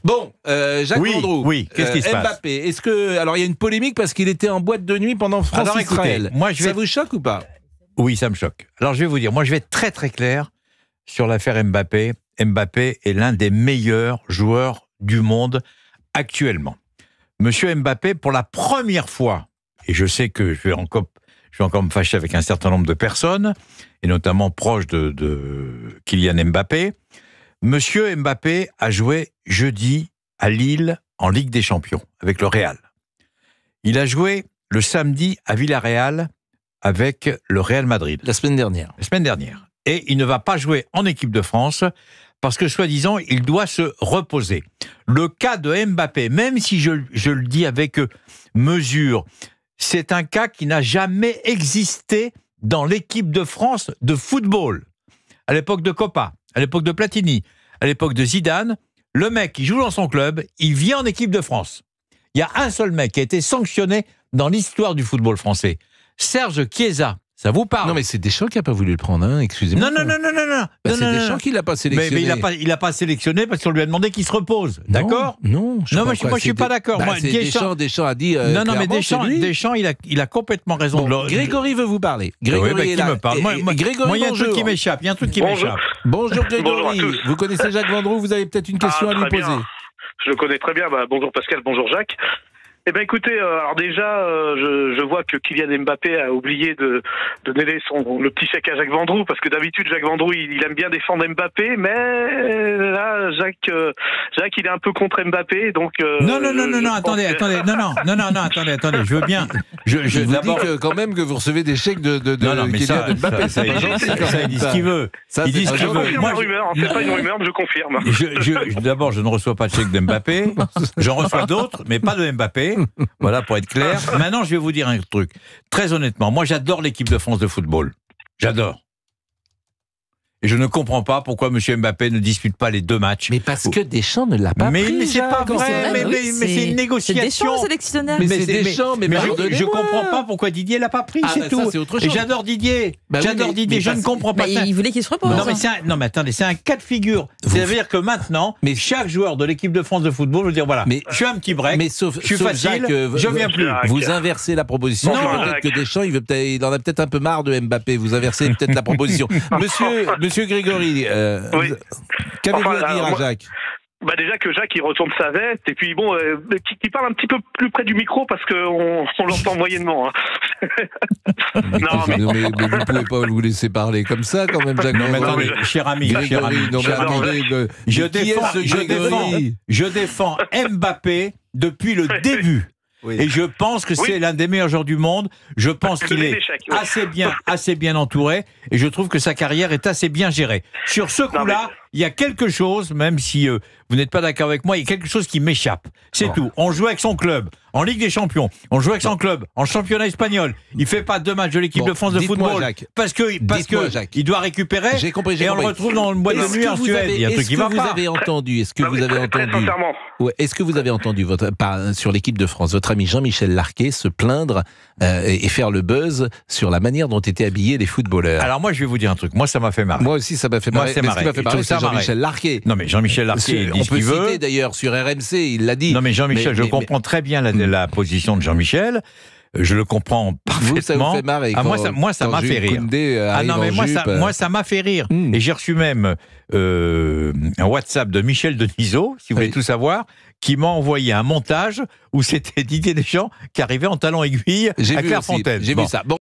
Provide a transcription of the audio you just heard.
Bon, Jacques Vendroux. Oui, qu'est-ce qui se passe ? Mbappé, est-ce que... Alors, il y a une polémique parce qu'il était en boîte de nuit pendant France-Israël. Ça vous choque ou pas ? Oui, ça me choque. Alors, je vais vous dire, moi, je vais être très, très clair sur l'affaire Mbappé. Mbappé est l'un des meilleurs joueurs du monde actuellement. Monsieur Mbappé, pour la première fois, et je sais que je vais encore me fâcher avec un certain nombre de personnes, et notamment proches de Kylian Mbappé, Monsieur Mbappé a joué jeudi à Lille en Ligue des Champions avec le Real. Il a joué le samedi à Villarreal avec le Real Madrid. La semaine dernière. Et il ne va pas jouer en équipe de France parce que, soi-disant, il doit se reposer. Le cas de Mbappé, même si je le dis avec mesure, c'est un cas qui n'a jamais existé dans l'équipe de France de football. À l'époque de Copa, à l'époque de Platini, à l'époque de Zidane, le mec qui joue dans son club, il vient en équipe de France. Il y a un seul mec qui a été sanctionné dans l'histoire du football français. Serge Chiesa. Ça vous parle ? Non, mais c'est Deschamps qui n'a pas voulu le prendre, hein, excusez-moi. Non. C'est Deschamps qui ne l'a pas sélectionné. Mais il n'a pas sélectionné parce qu'on lui a demandé qu'il se repose. D'accord ? Non, moi je ne suis pas d'accord. Deschamps a dit. Mais Deschamps, il a complètement raison. Grégory veut vous parler. Grégory est là. Qui me parle. Grégory, il y a un truc qui m'échappe. Bonjour Grégory. Vous connaissez Jacques Vendroux, vous avez peut-être une question à lui poser. Je le connais très bien. Bonjour Pascal, bonjour Jacques. Eh bien écoutez, alors déjà, je vois que Kylian Mbappé a oublié de donner le petit chèque à Jacques Vendroux, parce que d'habitude Jacques Vendroux il aime bien défendre Mbappé, mais là Jacques il est un peu contre Mbappé, donc. Attendez, je veux bien. Je vous dis quand même que vous recevez des chèques de Kylian Mbappé. Ça, il dit ce qu'il veut. Il dit ce qu'il veut. C'est pas une rumeur, mais je confirme. D'abord, je ne reçois pas de chèque de Mbappé. J'en reçois d'autres, mais pas de Mbappé. Voilà, pour être clair. Maintenant, je vais vous dire un truc. Très honnêtement, moi, j'adore l'équipe de France de football. J'adore. Et je ne comprends pas pourquoi M. Mbappé ne dispute pas les 2 matchs. Mais parce que Deschamps ne l'a pas pris. Mais c'est pas vrai. Mais c'est une négociation. C'est Deschamps, le sélectionneur. Mais c'est Deschamps. Mais je comprends pas pourquoi Didier l'a pas pris. C'est tout. Et j'adore Didier. Je ne comprends pas. Il voulait qu'il se repose. Non, mais attendez, c'est un cas de figure. C'est-à-dire que maintenant, chaque joueur de l'équipe de France de football veut dire voilà, je fais un petit break. Mais sauf je suis facile. Je viens plus. Vous inversez la proposition. Peut-être que Deschamps, il en a peut-être un peu marre de Mbappé. Vous inversez peut-être la proposition. Monsieur Grégory, qu'avez-vous à dire à Jacques ? Déjà que Jacques il retourne sa veste et puis qu'il parle un petit peu plus près du micro parce qu'on l'entend moyennement. Mais vous pouvez pas vous laisser parler comme ça quand même, Jacques. Non mais attendez, cher ami, je défends Mbappé depuis le début. Oui. Et je pense que c'est l'un des meilleurs joueurs du monde. Je pense qu'il est assez bien entouré. Et je trouve que sa carrière est assez bien gérée. Sur ce coup-là, il y a quelque chose, même si vous n'êtes pas d'accord avec moi, il y a quelque chose qui m'échappe. C'est tout. On joue avec son club en Ligue des Champions. On joue avec son club en championnat espagnol. Il fait pas 2 matchs de l'équipe de France de football. Jacques. Parce que il doit récupérer. J'ai compris. On le retrouve dans le boîte de nuit en Suède. Il y a un truc qui va pas. Est-ce que vous avez entendu sur l'équipe de France, votre ami Jean-Michel Larquet se plaindre et faire le buzz sur la manière dont étaient habillés les footballeurs? Alors moi, je vais vous dire un truc. Moi, ça m'a fait marrer. Moi aussi, ça m'a fait marrer. Ce qui m'a fait marrer, c'est Jean-Michel Larquet. Non, mais Jean-Michel Larquet, on peut citer d'ailleurs sur RMC, il l'a dit. Non, mais Jean-Michel, je comprends très bien la position de Jean-Michel. Je le comprends parfaitement. Vous, ça vous fait marrer moi, ça m'a fait rire. Moi, ça m'a fait rire. Et j'ai reçu même un WhatsApp de Michel Denisot, si vous voulez tout savoir, qui m'a envoyé un montage où c'était Didier Deschamps qui arrivait en talons aiguilles à Clairefontaine. J'ai vu ça. Bon.